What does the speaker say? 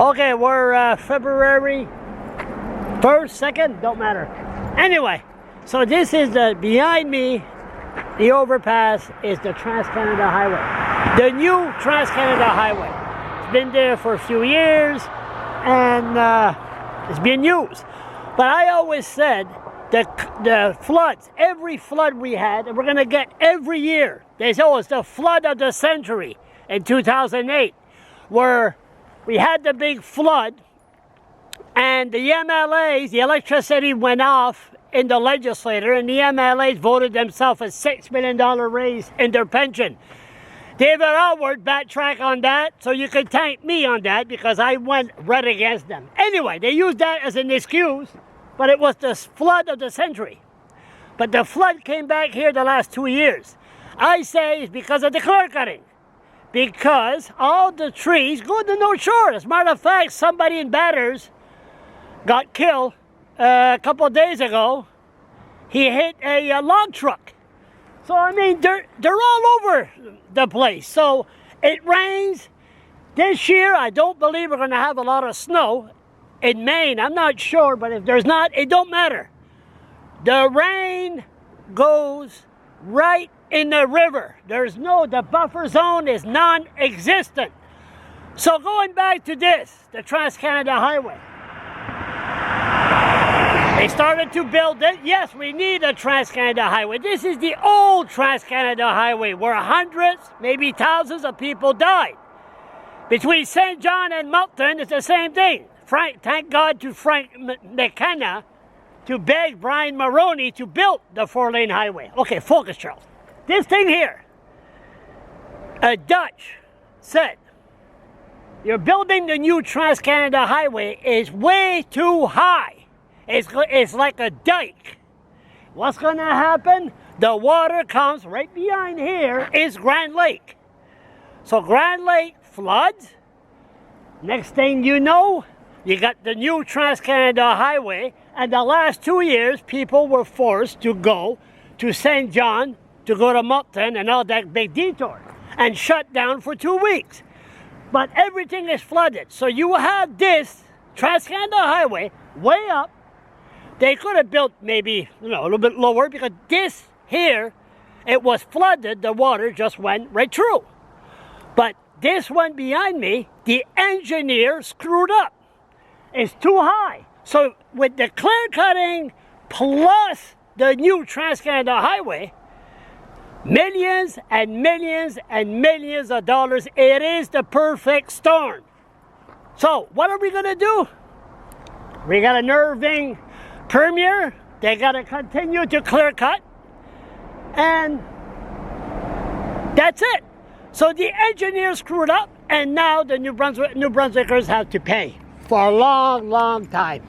Okay, we're February 1st, 2nd, don't matter. Anyway, so this is behind me, the overpass is the Trans-Canada Highway. The new Trans-Canada Highway. It's been there for a few years and it's being used. But I always said that the floods, every flood we had, and we're going to get every year. They say, oh, it's the flood of the century in 2008, where we had the big flood and the MLAs, the electricity went off in the legislature and the MLAs voted themselves a $6 million raise in their pension. David Alward backtracked on that, so you can thank me on that because I went right against them. Anyway, they used that as an excuse, but it was the flood of the century. But the flood came back here the last 2 years. I say it's because of the clear cutting. Because all the trees go to the North Shore. As a matter of fact, somebody in Batters got killed a couple of days ago. He hit a log truck. So, I mean, they're all over the place. So, it rains. This year, I don't believe we're going to have a lot of snow in Maine. I'm not sure, but if there's not, it don't matter. The rain goes right in the river. The buffer zone is non-existent. So going back to this, the Trans-Canada Highway. They started to build it. Yes, we need a Trans-Canada Highway. This is the old Trans-Canada Highway where hundreds, maybe thousands of people died. Between St. John and Moncton, it's the same thing. Thank God to Frank McKenna to beg Brian Mulroney to build the 4-lane highway. Okay, focus, Charles. This thing here, a Dutch said, you're building the new Trans-Canada Highway is way too high. It's like a dike. What's going to happen? The water comes right behind here is Grand Lake. So Grand Lake floods. Next thing you know, you got the new Trans-Canada Highway, and the last 2 years, people were forced to go to St. John to go to Moncton and all that big detour, and shut down for 2 weeks. But everything is flooded. So you have this Trans-Canada Highway way up. They could have built maybe a little bit lower because this here, it was flooded. The water just went right through. But this one behind me, the engineer screwed up. It's too high. So with the clear cutting plus the new Trans-Canada Highway, millions and millions and millions of dollars, it is the perfect storm. So what are we going to do? We got a nerving premier. They got to continue to clear cut. And that's it. So the engineers screwed up, and now the New Brunswickers have to pay for a long, long time.